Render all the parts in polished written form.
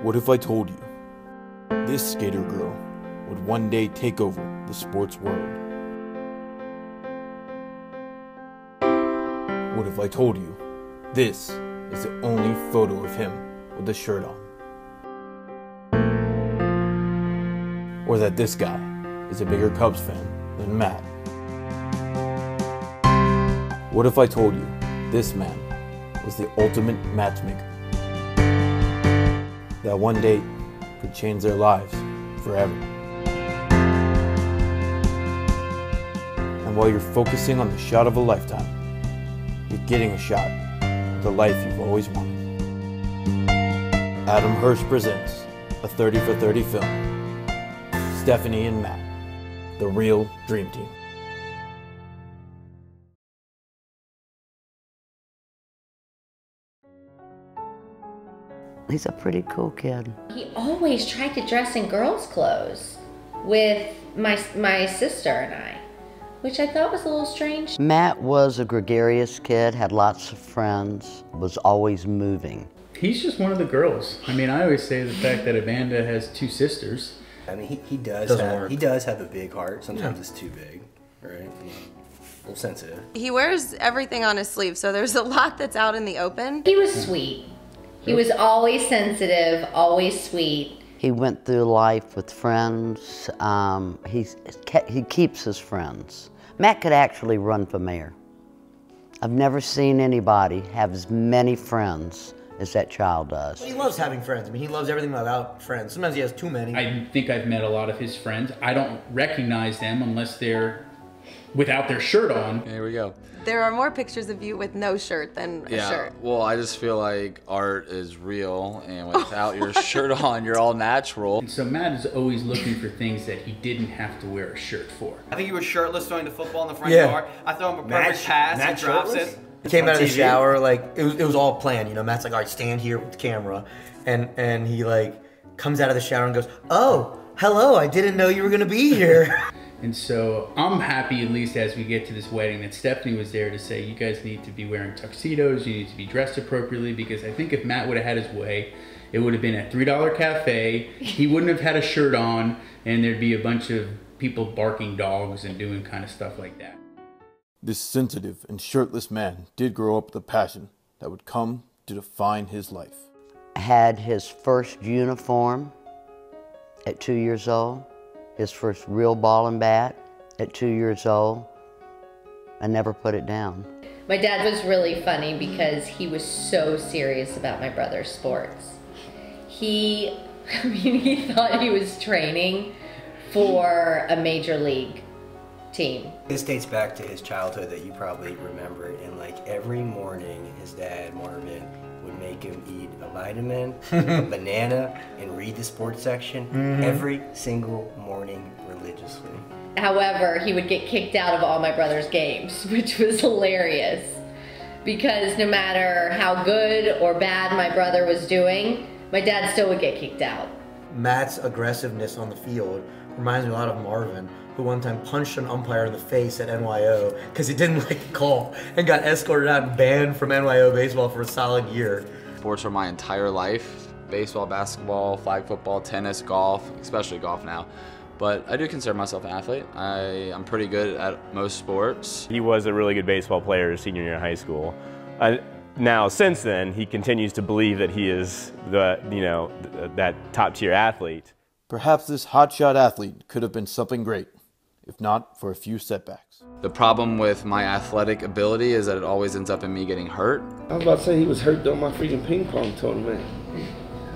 What if I told you this skater girl would one day take over the sports world? What if I told you this is the only photo of him with a shirt on? Or that this guy is a bigger Cubs fan than Matt? What if I told you this man was the ultimate matchmaker? That one date could change their lives forever. And while you're focusing on the shot of a lifetime, you're getting a shot at the life you've always wanted. Adam Hirsch presents a 30 for 30 film. Stephanie and Matt, the real dream team. He's a pretty cool kid. He always tried to dress in girls' clothes with my sister and I, which I thought was a little strange. Matt was a gregarious kid, had lots of friends, was always moving. He's just one of the girls. I mean, I always say the fact that Amanda has two sisters. I mean, he does have a big heart. Sometimes it's too big, right? A little sensitive. He wears everything on his sleeve, so there's a lot that's out in the open. He was sweet. He was always sensitive, always sweet. He went through life with friends. He keeps his friends. Matt could actually run for mayor. I've never seen anybody have as many friends as that child does. He loves having friends. I mean, he loves everything about friends. Sometimes he has too many. I think I've met a lot of his friends. I don't recognize them unless they're without their shirt on. Here we go. There are more pictures of you with no shirt than a shirt. Well, I just feel like art is real, and without your shirt on, you're all natural. And so Matt is always looking for things that he didn't have to wear a shirt for. I think he was shirtless throwing the football in the front yard. I throw him a perfect pass, he drops it. He came out of the shower, like, it was all planned, you know. Matt's like, all right, stand here with the camera. And he, like, comes out of the shower and goes, oh, hello, I didn't know you were going to be here. And so I'm happy, at least as we get to this wedding, that Stephanie was there to say, you guys need to be wearing tuxedos, you need to be dressed appropriately, because I think if Matt would have had his way, it would have been a $3 cafe, he wouldn't have had a shirt on, and there'd be a bunch of people barking dogs and doing kind of stuff like that. This sensitive and shirtless man did grow up with a passion that would come to define his life. Had his first uniform at 2 years old. His first real ball and bat at 2 years old. I never put it down. My dad was really funny because he was so serious about my brother's sports. He thought he was training for a major league team. This dates back to his childhood that you probably remember, and like every morning his dad, Marvin, would make him eat a vitamin, a banana, and read the sports section every single morning religiously. However, he would get kicked out of all my brother's games, which was hilarious. Because no matter how good or bad my brother was doing, my dad still would get kicked out. Matt's aggressiveness on the field reminds me a lot of Marvin, who one time punched an umpire in the face at NYO because he didn't like the call and got escorted out and banned from NYO baseball for a solid year. Sports are my entire life. Baseball, basketball, flag football, tennis, golf, especially golf now. But I do consider myself an athlete. I'm pretty good at most sports. He was a really good baseball player his senior year in high school. Now, since then, he continues to believe that he is that top-tier athlete. Perhaps this hotshot athlete could have been something great, if not for a few setbacks. The problem with my athletic ability is that it always ends up in me getting hurt. I was about to say he was hurt during my freaking ping pong tournament.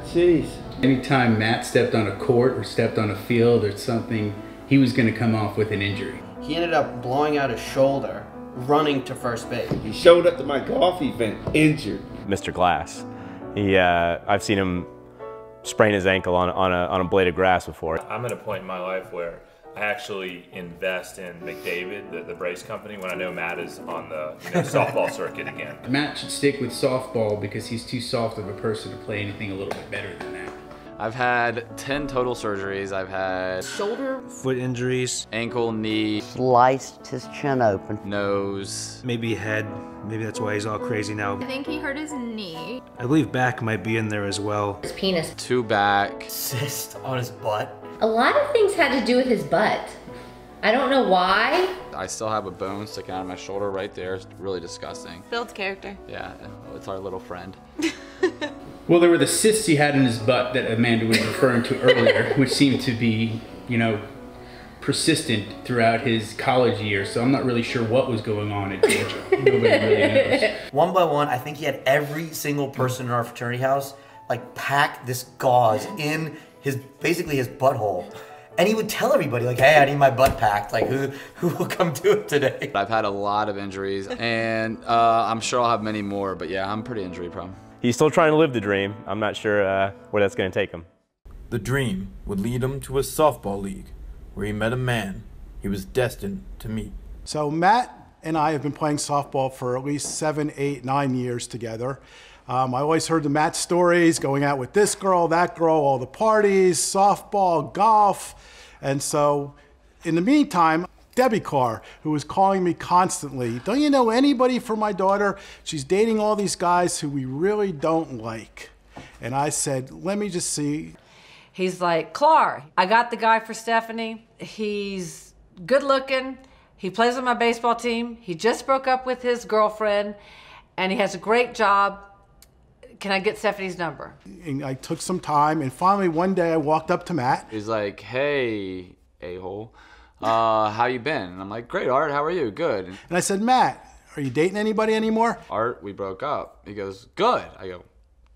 Jeez. Anytime Matt stepped on a court or stepped on a field or something, he was going to come off with an injury. He ended up blowing out his shoulder, running to first base. He showed up to my golf event injured. Mr. Glass. I've seen him sprain his ankle on a blade of grass before. I'm at a point in my life where I actually invest in McDavid, the brace company, when I know Matt is on the softball circuit again. Matt should stick with softball because he's too soft of a person to play anything a little bit better than that. I've had 10 total surgeries. I've had shoulder, foot injuries, ankle, knee, sliced his chin open, nose, maybe head. Maybe that's why he's all crazy now. I think he hurt his knee. I believe back might be in there as well. His penis. 2 back. Cyst on his butt. A lot of things had to do with his butt. I don't know why. I still have a bone sticking out of my shoulder right there. It's really disgusting. Builds character. Yeah, it's our little friend. Well, there were the cysts he had in his butt that Amanda was referring to earlier, which seemed to be, you know, persistent throughout his college years. So I'm not really sure what was going on at Georgia. Nobody really knows. One by one, I think he had every single person in our fraternity house like pack this gauze in basically his butthole. And he would tell everybody, like, hey, I need my butt packed. Like, who will come do it today? I've had a lot of injuries, and I'm sure I'll have many more, but yeah, I'm pretty injury prone. He's still trying to live the dream. I'm not sure where that's going to take him. The dream would lead him to a softball league where he met a man he was destined to meet. So Matt and I have been playing softball for at least 7, 8, 9 years together. I always heard the Matt stories, going out with this girl, that girl, all the parties, softball, golf. And so in the meantime, Debbie Carr, who was calling me constantly, don't you know anybody for my daughter? She's dating all these guys who we really don't like. And I said, let me just see. He's like, Clar, I got the guy for Stephanie. He's good looking. He plays on my baseball team. He just broke up with his girlfriend and he has a great job. Can I get Stephanie's number? And I took some time, and finally one day I walked up to Matt. He's like, hey, a-hole, how you been? And I'm like, great, Art, how are you? Good. And I said, Matt, are you dating anybody anymore? Art, we broke up. He goes, good. I go,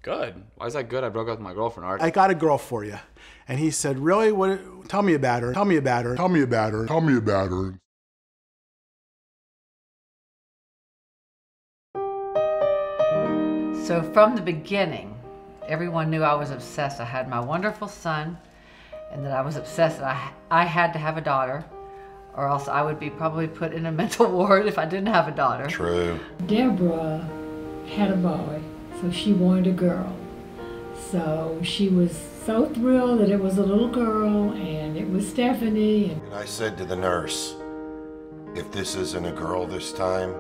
good? Why is that good? I broke up with my girlfriend, Art. I got a girl for you. And he said, really? What? Tell me about her. Tell me about her. Tell me about her. Tell me about her. So from the beginning, everyone knew I was obsessed. I had my wonderful son, and that I was obsessed that I had to have a daughter, or else I would be probably put in a mental ward if I didn't have a daughter. True. Deborah had a boy, so she wanted a girl. So she was so thrilled that it was a little girl, and it was Stephanie. And I said to the nurse, if this isn't a girl this time,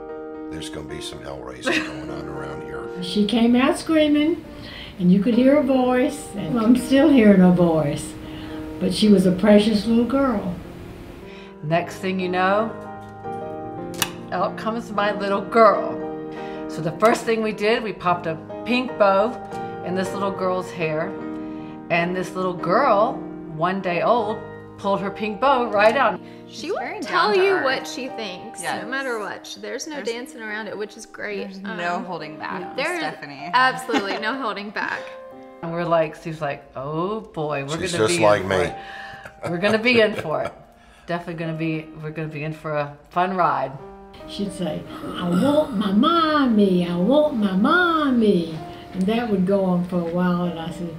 there's going to be some hell raising going on around here. She came out screaming, and you could hear her voice, and I'm still hearing her voice. But she was a precious little girl. Next thing you know, out comes my little girl. So the first thing we did, we popped a pink bow in this little girl's hair, and this little girl, 1 day old, pulled her pink bow right out. She will tell you what she thinks, no matter what. There's no dancing around it, which is great. There's no holding back, There's Stephanie. absolutely no holding back. And we're like, Steve's like, oh boy, we're She's gonna just be like in me. for it. We're gonna be in for it. Definitely we're gonna be in for a fun ride. She'd say, I want my mommy, I want my mommy. And that would go on for a while, and I said,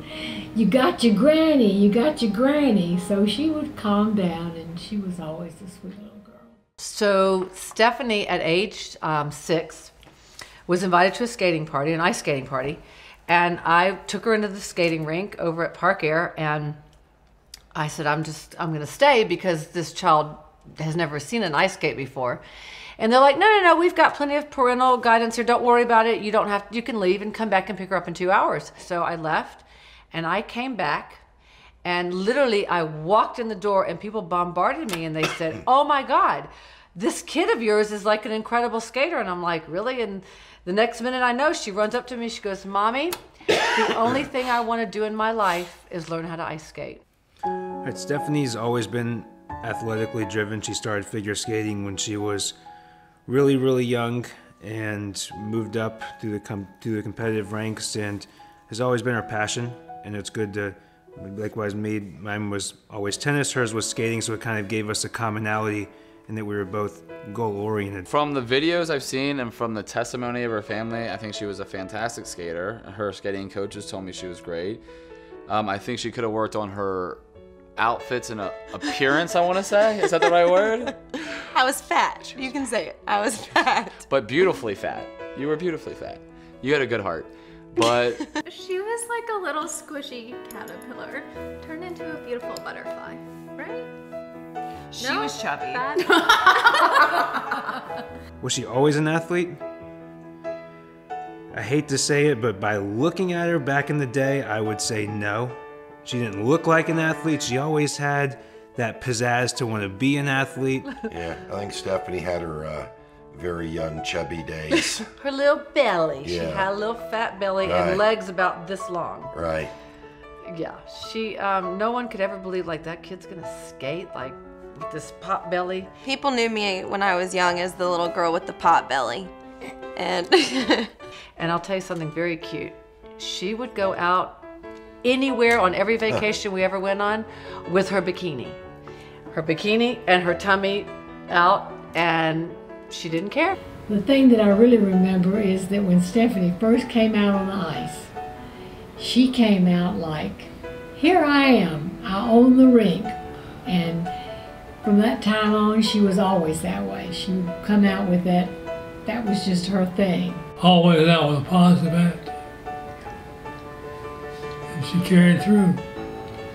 you got your granny, you got your granny. So she would calm down, and she was always a sweet little girl. So Stephanie, at age 6, was invited to a skating party, an ice skating party, and I took her into the skating rink over at Park Air, and I said, I'm going to stay because this child has never seen an ice skate before. And they're like, no, we've got plenty of parental guidance here. Don't worry about it. You can leave and come back and pick her up in 2 hours. So I left, and I came back, and literally I walked in the door, and people bombarded me, and they said, oh my God, this kid of yours is like an incredible skater. And I'm like, really? And the next minute I know, she runs up to me, she goes, Mommy, the only thing I want to do in my life is learn how to ice skate. Right, Stephanie's always been athletically driven. She started figure skating when she was really, really young and moved up through the competitive ranks, and has always been her passion. And it's good to, likewise, mine was always tennis, hers was skating, so it kind of gave us a commonality in that we were both goal-oriented. From the videos I've seen and from the testimony of her family, I think she was a fantastic skater. Her skating coaches told me she was great. I think she could have worked on her outfits and appearance, I want to say. Is that the right word? I was fat. You can say it. I was fat. But beautifully fat. You were beautifully fat. You had a good heart. But She was like a little squishy caterpillar turned into a beautiful butterfly, right? She was chubby. Was she always an athlete? I hate to say it, but by looking at her back in the day, I would say no. She didn't look like an athlete. She always had that pizzazz to want to be an athlete. Yeah, I think Stephanie had her very young, chubby days. Her little belly. She Yeah. had a little fat belly Right. and legs about this long. Right. Yeah, she. No one could ever believe like that kid's gonna skate like with this pot belly. People knew me when I was young as the little girl with the pot belly. And And I'll tell you something very cute. She would go out anywhere on every vacation we ever went on with her bikini. Her bikini and her tummy out, and she didn't care. The thing that I really remember is that when Stephanie first came out on the ice, she came out like, here I am, I own the rink. And from that time on, she was always that way. She would come out with that was just her thing. Always out with a positive attitude. And she carried through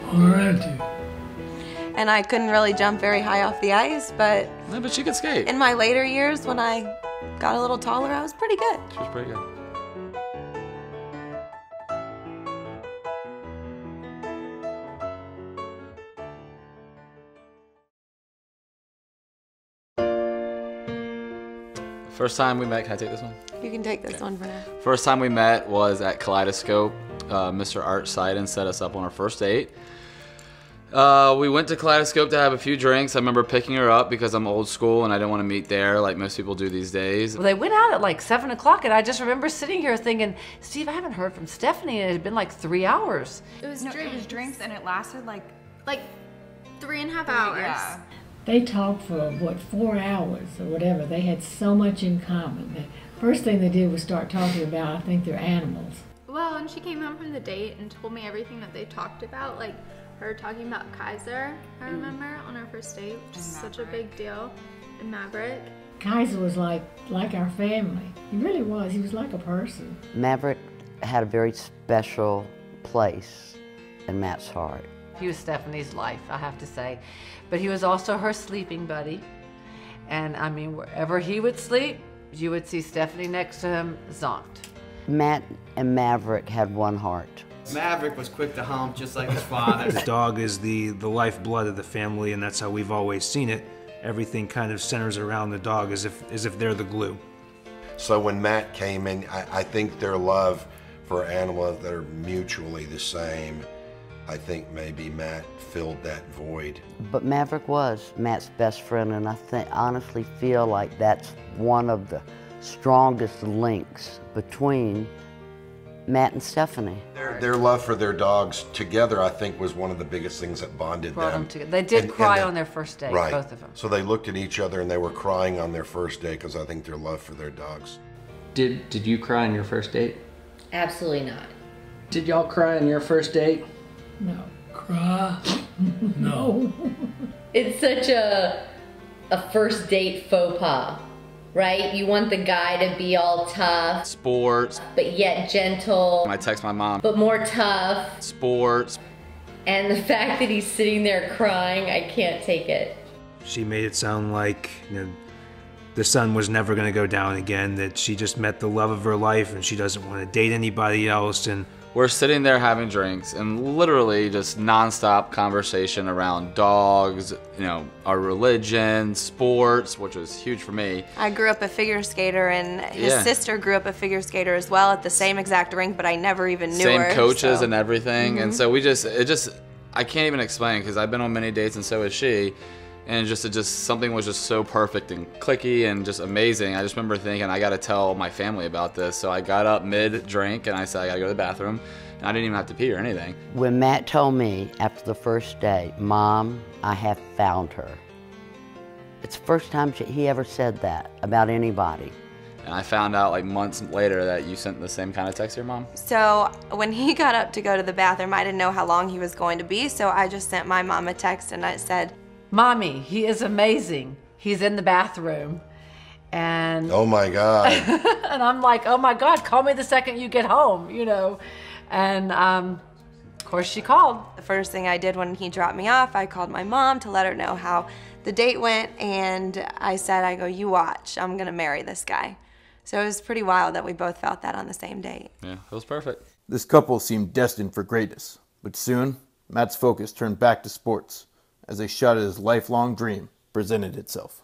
on her attitude. and I couldn't really jump very high off the ice, but No, but she could skate. in my later years when I got a little taller, I was pretty good. She was pretty good. First time we met, can I take this one? You can take this one for now. First time we met was at Kaleidoscope. Mr. Art Seiden set us up on our first date. We went to Kaleidoscope to have a few drinks. I remember picking her up because I'm old school and I didn't want to meet there like most people do these days. Well, they went out at like 7 o'clock, and I just remember sitting here thinking, Steve, I haven't heard from Stephanie, and it had been like 3 hours. It was drinks, and it lasted like 3.5 hours. Yeah. They talked for, what, 4 hours or whatever. They had so much in common. The first thing they did was start talking about, I think, their animals. Well, and she came home from the date and told me everything that they talked about, like her talking about Kaiser, I remember, on our first date, which is such a big deal, and Maverick. Kaiser was like our family. He really was. He was like a person. Maverick had a very special place in Matt's heart. He was Stephanie's life, I have to say. But he was also her sleeping buddy. And I mean, wherever he would sleep, you would see Stephanie next to him, zonked. Matt and Maverick had one heart. Maverick was quick to hump, just like his father. The dog is the lifeblood of the family, and that's how we've always seen it. Everything kind of centers around the dog as if they're the glue. So when Matt came in, I think their love for animals that are mutually the same, I think maybe Matt filled that void. But Maverick was Matt's best friend, and I honestly feel like that's one of the strongest links between Matt and Stephanie. Their love for their dogs together, I think, was one of the biggest things that bonded Brought them. them together. They did cry on their first date, right. both of them. So they looked at each other and they were crying on their first day because I think their love for their dogs. Did you cry on your first date? Absolutely not. Did y'all cry on your first date? No. Cry? No. It's such a first date faux pas, right? You want the guy to be all tough, Sports. but yet gentle, I text my mom. but more tough. Sports. And the fact that he's sitting there crying, I can't take it. She made it sound like the sun was never going to go down again, that she just met the love of her life and she doesn't want to date anybody else. And we're sitting there having drinks and literally just nonstop conversation around dogs, our religion, sports, which was huge for me. I grew up a figure skater, and his sister grew up a figure skater as well at the same exact rink, but I never even knew her. Same coaches so. and everything. And so I can't even explain because I've been on many dates and so has she. And something was just so perfect and clicky and just amazing. I just remember thinking, I gotta tell my family about this. So I got up mid-drink and I said, I gotta go to the bathroom. And I didn't even have to pee or anything. When Matt told me after the first day, Mom, I have found her. It's the first time he ever said that about anybody. And I found out like months later that you sent the same kind of text to your mom. So when he got up to go to the bathroom, I didn't know how long he was going to be, so I just sent my mom a text and I said, Mommy, he is amazing. He's in the bathroom. And oh my God. and I'm like, oh my God, call me the second you get home, you know. And of course she called. The first thing I did when he dropped me off, I called my mom to let her know how the date went, and I said, you watch, I'm gonna marry this guy. So it was pretty wild that we both felt that on the same date. Yeah, it was perfect. This couple seemed destined for greatness, but soon, Matt's focus turned back to sports as a shot at his lifelong dream presented itself.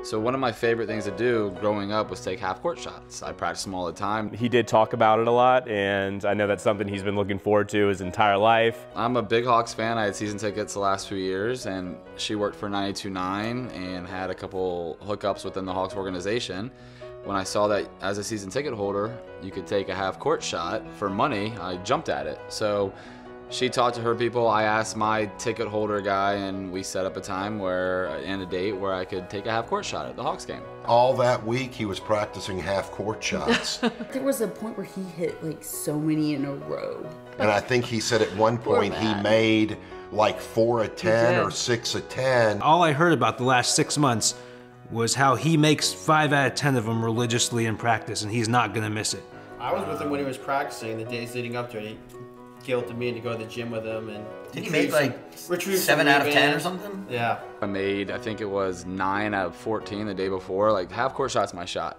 So one of my favorite things to do growing up was take half-court shots. I practiced them all the time. He did talk about it a lot, and I know that's something he's been looking forward to his entire life. I'm a big Hawks fan. I had season tickets the last few years, and she worked for 92.9 and had a couple hookups within the Hawks organization. When I saw that as a season ticket holder, you could take a half-court shot for money, I jumped at it. So she talked to her people, I asked my ticket holder guy, and we set up a time and a date where I could take a half-court shot at the Hawks game. All that week, he was practicing half-court shots. There was a point where he hit like so many in a row. And I think he said at one point he made like 4 of 10 or 6 of 10. All I heard about the last 6 months was how he makes 5 out of 10 of them religiously in practice, and he's not gonna miss it. I was with him when he was practicing the days leading up to it. He guilted me to go to the gym with him, and did he make like 7 out of 10 or something? Yeah. I made, I think it was 9 out of 14 the day before. Like, half-court shot's my shot.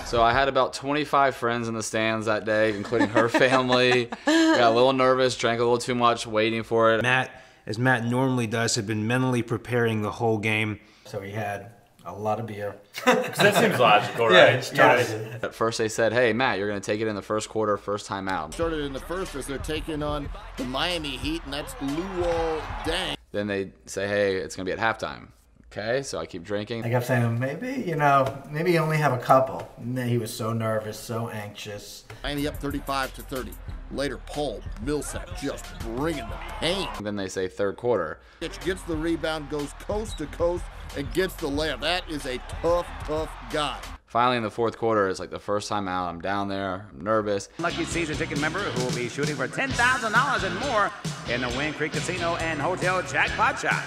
So I had about 25 friends in the stands that day, including her family. Got a little nervous, drank a little too much, waiting for it. Matt, as Matt normally does, had been mentally preparing the whole game. So he had a lot of beer. Because that seems logical, right? Yeah. At first they said, hey, Matt, you're going to take it in the first quarter, first time out. Started in the first as they're taking on the Miami Heat, and that's Luol Deng. Then they say, hey, it's going to be at halftime. Okay, so I keep drinking. I kept saying, maybe you only have a couple. And then he was so nervous, so anxious. Miami up 35-30. Later, Paul Millsap just bringing the pain. Then they say third quarter. Gets the rebound, goes coast to coast, and gets the layup. That is a tough, tough guy. Finally, in the fourth quarter, it's like the first time out. I'm down there, I'm nervous. Lucky season ticket member who will be shooting for $10,000 and more in the Wind Creek Casino and Hotel Jackpot Shot.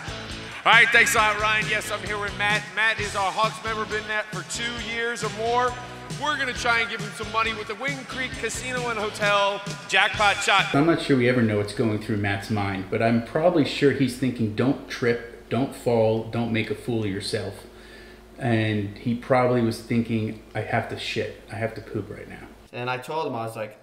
All right, thanks a lot, Ryan. Yes, I'm here with Matt. Matt is our Hawks member, been there for 2 years or more. We're gonna try and give him some money with the Wind Creek Casino and Hotel Jackpot Shot. I'm not sure we ever know what's going through Matt's mind, but I'm probably sure he's thinking, don't trip, don't fall, don't make a fool of yourself. And he probably was thinking, I have to shit, I have to poop right now. And I told him, I was like,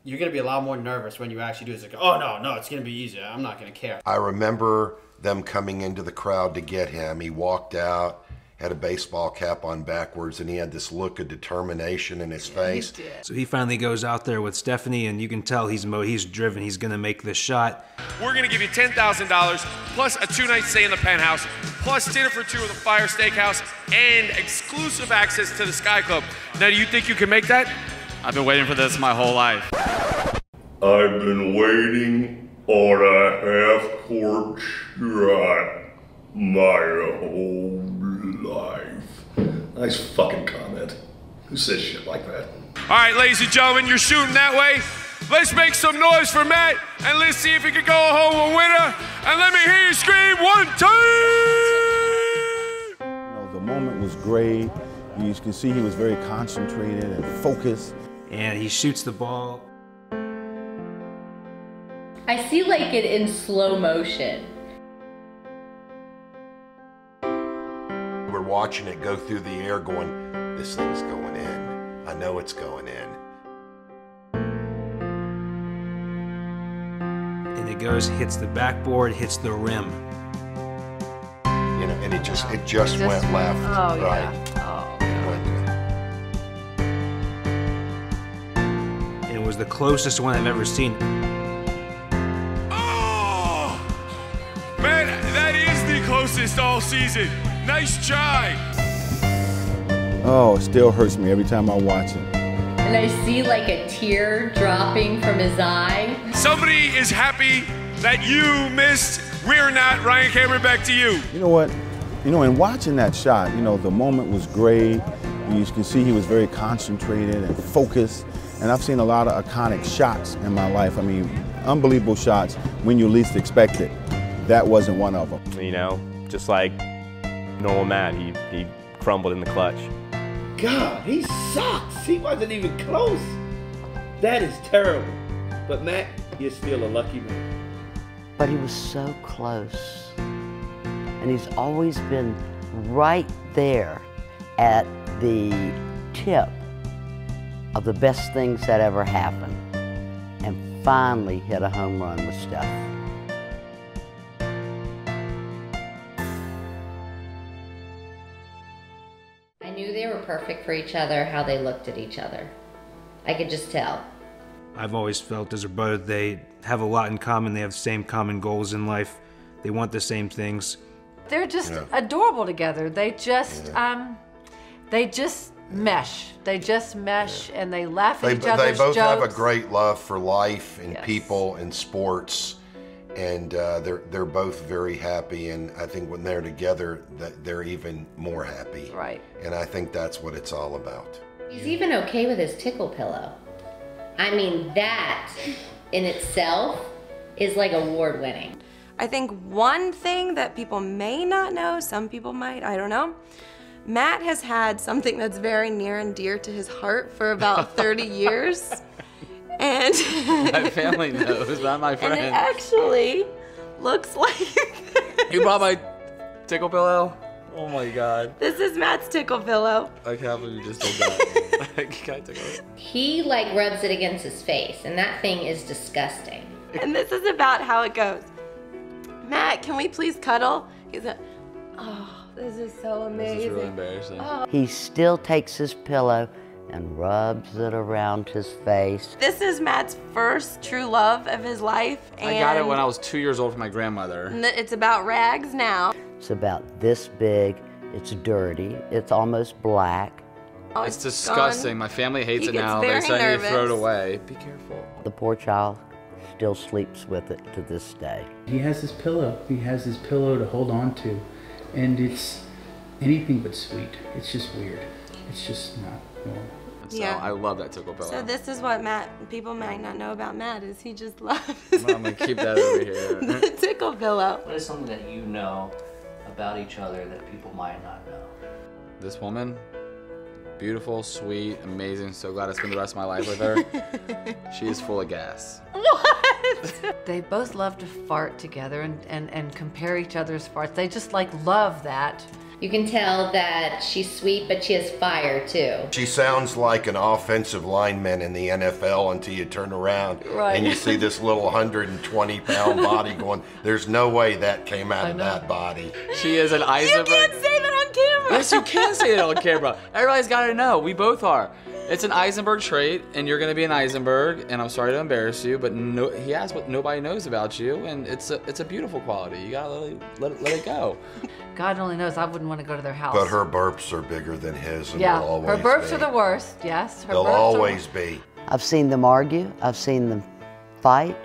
you're gonna be a lot more nervous when you actually do this. Like, oh no, it's gonna be easier. I'm not gonna care. I remember them coming into the crowd to get him. He walked out, had a baseball cap on backwards, and he had this look of determination in his face. So he finally goes out there with Stephanie, and you can tell he's driven. He's going to make this shot. We're gonna give you $10,000 plus a 2-night stay in the penthouse, plus dinner for 2 at the Fire Steakhouse, and exclusive access to the Sky Club. Now, do you think you can make that? I've been waiting for this my whole life. I've been waiting on a half-court shot my whole life. Nice fucking comment. Who says shit like that? All right, ladies and gentlemen, you're shooting that way. Let's make some noise for Matt, and let's see if he can go home a winner. And let me hear you scream 1, 2! The moment was great. You can see he was very concentrated and focused. And he shoots the ball. I see like it in slow motion. We're watching it go through the air going, this thing's going in. I know it's going in. And it goes, hits the backboard, hits the rim. You know, and it just went left. Oh, right. Yeah. And it was the closest one I've ever seen. Man, that is the closest all season. Nice try. Oh, it still hurts me every time I watch it. And I see like a tear dropping from his eye. Somebody is happy that you missed. We're not. Ryan Cameron, back to you. You know what? In watching that shot, the moment was great. You can see he was very concentrated and focused. And I've seen a lot of iconic shots in my life. I mean, unbelievable shots when you least expect it. that wasn't one of them. You know, just like normal Matt, he crumbled in the clutch. God, he sucks. He wasn't even close. That is terrible. But Matt, you're still a lucky man. But he was so close. And he's always been right there at the tip of the best things that ever happened. And finally hit a home run with Steph. I knew they were perfect for each other, how they looked at each other. I could just tell. I've always felt as a brother they have a lot in common. They have the same common goals in life. They want the same things. They're just adorable together. They just mesh. They just mesh and they laugh at each other's jokes. They both have a great love for life and people and sports, and they're both very happy. And I think when they're together, they're even more happy. Right. And I think that's what it's all about. He's even okay with his tickle pillow. I mean, that in itself is like award winning. I think one thing that people may not know, some people might, I don't know, Matt has had something that's very near and dear to his heart for about 30 years. And my family knows, not my friends. And it actually looks like You brought my tickle pillow? Oh my God. This is Matt's tickle pillow. I can't believe you just did that. Can I tickle it? He like rubs it against his face, and that thing is disgusting. And this is about how it goes. Matt, can we please cuddle? He's like, oh, this is so amazing. This is really embarrassing. Oh. He still takes his pillow and rubs it around his face. This is Matt's first true love of his life. And I got it when I was 2 years old from my grandmother. It's about rags now. It's about this big, it's dirty, it's almost black. Oh, it's disgusting. gone. My family hates He it gets now. very They say you nervous. throw it away. Be careful. The poor child still sleeps with it to this day. He has his pillow. He has his pillow to hold on to. And it's anything but sweet. It's just weird. It's just not normal. So Yeah. I love that tickle pillow. So this is what people might not know about Matt is he just loves I'm gonna keep that over here. the tickle pillow. What is something that you know about each other that people might not know? This woman, beautiful, sweet, amazing. So glad I spend the rest of my life with her. She is full of gas. They both love to fart together and compare each other's farts. They just like love that. You can tell that she's sweet, but she has fire too. She sounds like an offensive lineman in the NFL until you turn around and you see this little 120-pound body going, there's no way that came out of that body. She is an Eisenberg. You can't say that on camera. Yes, you can say it on camera. Everybody's got to know. We both are. It's an Eisenberg trait, and you're going to be an Eisenberg, and I'm sorry to embarrass you, but he has what nobody knows about you, and it's a beautiful quality. You got to let it go. God only knows I wouldn't want to go to their house. But her burps are bigger than his, and yeah, they'll always her burps be. are the worst, yes. Her They'll burps always are... be. I've seen them argue, I've seen them fight,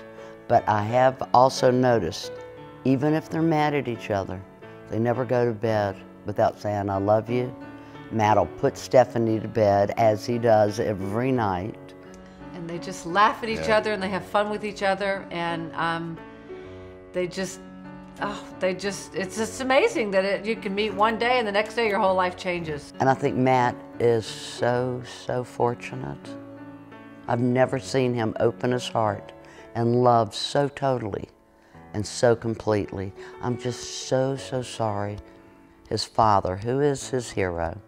but I have also noticed, even if they're mad at each other, they never go to bed without saying, I love you. Matt'll put Stephanie to bed, as he does every night. And they just laugh at each other, and they have fun with each other, and it's just amazing that you can meet one day and the next day your whole life changes. And I think Matt is so fortunate. I've never seen him open his heart and love so totally and so completely. I'm just so sorry his father, who is his hero,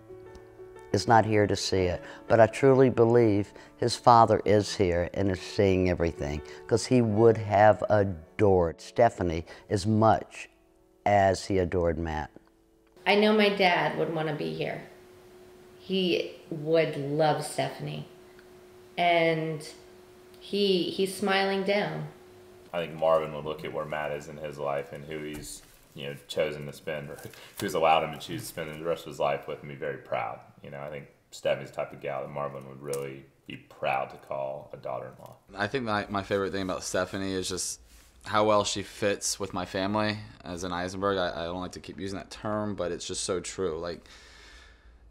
is not here to see it. But I truly believe his father is here and is seeing everything, because he would have adored Stephanie as much as he adored Matt. I know my dad would want to be here. He would love Stephanie. And he's smiling down. I think Marvin would look at where Matt is in his life and who he's chosen to spend, or who's allowed him to choose to spend the rest of his life with, and be very proud. I think Stephanie's the type of gal that Marvin would really be proud to call a daughter-in-law. I think my favorite thing about Stephanie is just how well she fits with my family as an Eisenberg. I don't like to keep using that term, but it's just so true. Like,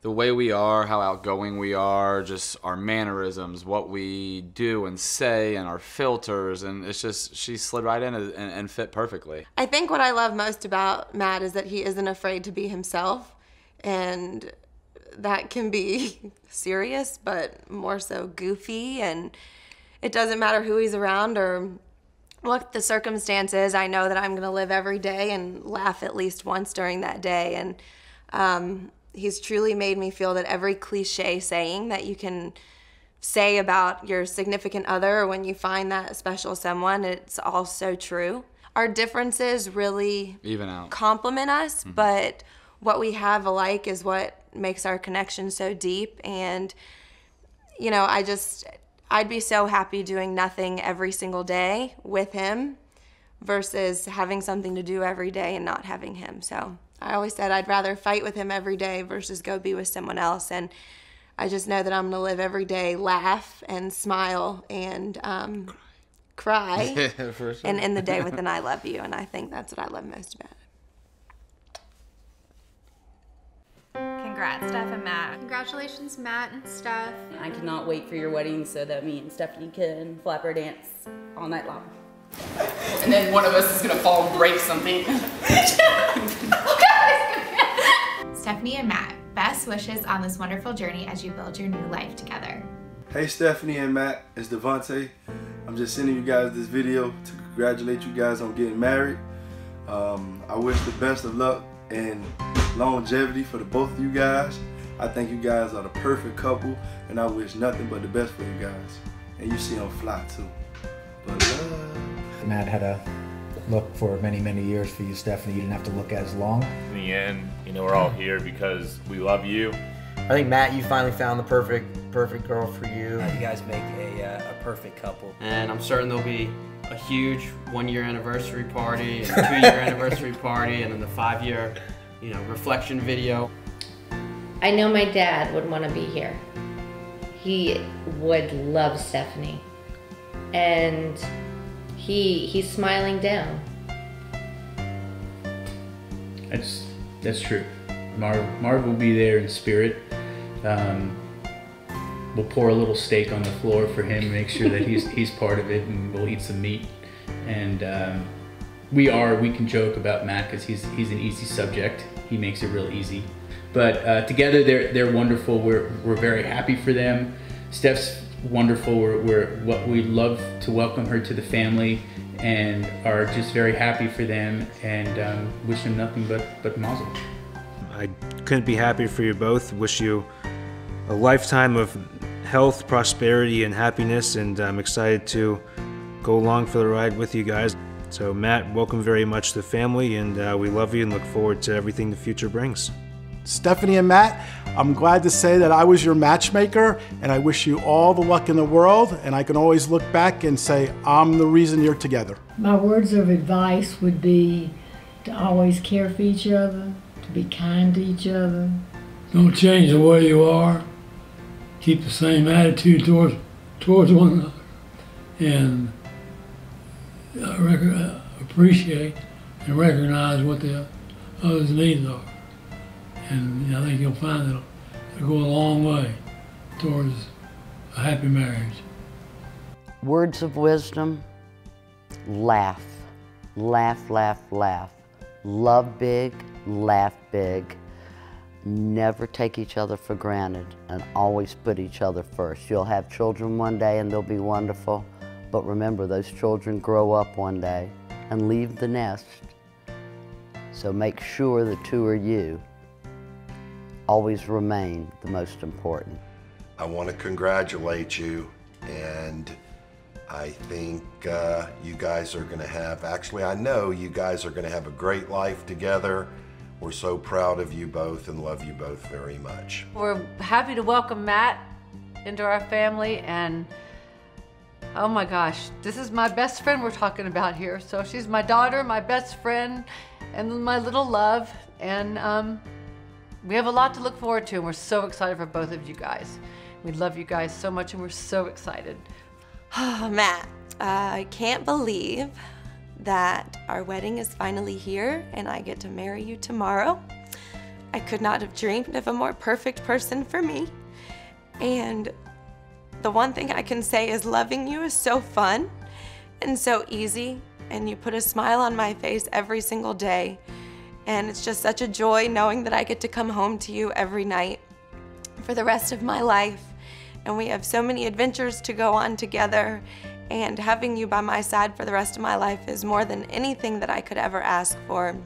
the way we are, how outgoing we are, just our mannerisms, what we do and say, and our filters, and it's just, she slid right in and fit perfectly. I think what I love most about Matt is that he isn't afraid to be himself, and that can be serious, but more so goofy, and it doesn't matter who he's around or what the circumstances. I know that I'm gonna live every day and laugh at least once during that day, and he's truly made me feel that every cliche saying that you can say about your significant other or when you find that special someone, it's all so true. Our differences really even out, complement us, but what we have alike is what makes our connection so deep. And, you know, I'd be so happy doing nothing every single day with him versus having something to do every day and not having him. So I always said I'd rather fight with him every day versus go be with someone else. And I just know that I'm gonna live every day, laugh and smile and cry, For sure. and end the day with an I love you. And I think that's what I love most about it. Congrats, Steph and Matt. Congratulations, Matt and Steph. I cannot wait for your wedding so that me and Stephanie can flapper dance all night long. And then one of us is gonna fall and break something. Stephanie and Matt, best wishes on this wonderful journey as you build your new life together. Hey Stephanie and Matt, it's Devontae. I'm just sending you guys this video to congratulate you guys on getting married. I wish the best of luck and longevity for the both of you guys. I think you guys are the perfect couple, and I wish nothing but the best for you guys. And you see them fly too. But Matt had a look for many, many years for you, Stephanie. You didn't have to look as long. In the end, you know, we're all here because we love you. I think, Matt, you finally found the perfect girl for you. You guys make a perfect couple. And I'm certain there'll be a huge 1-year anniversary party, and a 2-year anniversary party, and then the 5-year, you know, reflection video. I know my dad would want to be here. He would love Stephanie. And he's smiling down. That's true. Marv will be there in spirit. We'll pour a little steak on the floor for him, make sure that he's part of it, and we'll eat some meat. And we can joke about Matt because he's an easy subject. He makes it real easy. But together they're wonderful. We're very happy for them. Steph's wonderful. We'd love to welcome her to the family, and are just very happy for them, and wish them nothing but mazel. I couldn't be happier for you both. Wish you a lifetime of health, prosperity, and happiness, and I'm excited to go along for the ride with you guys. So Matt, welcome very much to the family, and we love you and look forward to everything the future brings. Stephanie and Matt, I'm glad to say that I was your matchmaker, and I wish you all the luck in the world, and I can always look back and say, I'm the reason you're together. My words of advice would be to always care for each other, to be kind to each other. Don't change the way you are. Keep the same attitude towards one another, and appreciate and recognize what the other's needs are. And I think you'll find that it'll go a long way towards a happy marriage. Words of wisdom: laugh, laugh, laugh, laugh. Love big, laugh big. Never take each other for granted, and always put each other first. You'll have children one day and they'll be wonderful, but remember, those children grow up one day and leave the nest. So make sure the two of you always remain the most important. I want to congratulate you, and I think you guys are going to have, actually I know you guys are going to have a great life together. We're so proud of you both and love you both very much. We're happy to welcome Matt into our family, and oh my gosh, this is my best friend we're talking about here. So she's my daughter, my best friend, and my little love, and we have a lot to look forward to, and we're so excited for both of you guys. We love you guys so much, and we're so excited. Oh, Matt, I can't believe that our wedding is finally here and I get to marry you tomorrow. I could not have dreamed of a more perfect person for me. And the one thing I can say is loving you is so fun and so easy, and you put a smile on my face every single day. And it's just such a joy knowing that I get to come home to you every night for the rest of my life. And we have so many adventures to go on together, and having you by my side for the rest of my life is more than anything that I could ever ask for.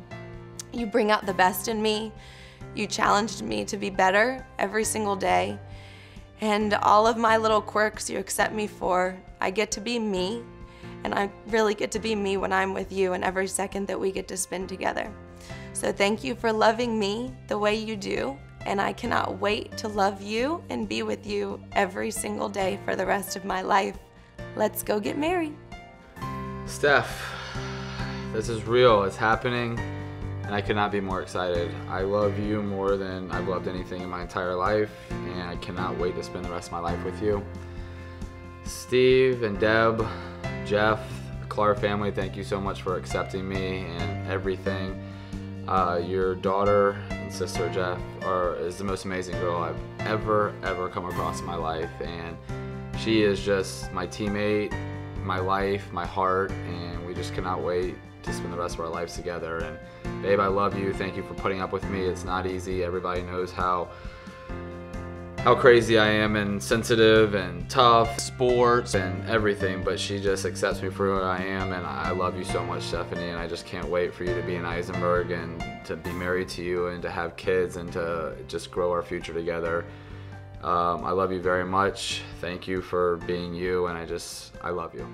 You bring out the best in me. You challenged me to be better every single day. And all of my little quirks you accept me for. I get to be me, and I really get to be me when I'm with you and every second that we get to spend together. So thank you for loving me the way you do, and I cannot wait to love you and be with you every single day for the rest of my life. Let's go get married. Steph, this is real, it's happening, and I could not be more excited. I love you more than I've loved anything in my entire life, and I cannot wait to spend the rest of my life with you. Steve and Deb, Jeff, the Clark family, thank you so much for accepting me and everything. Your daughter and sister, Jeff, is the most amazing girl I've ever come across in my life, and she is just my teammate, my life, my heart, and we just cannot wait to spend the rest of our lives together. And babe, I love you. Thank you for putting up with me. It's not easy. Everybody knows how crazy I am and sensitive and tough, sports and everything, but she just accepts me for who I am, and I love you so much, Stephanie, and I just can't wait for you to be in Eisenberg and to be married to you and to have kids and to just grow our future together. I love you very much. Thank you for being you, and I love you.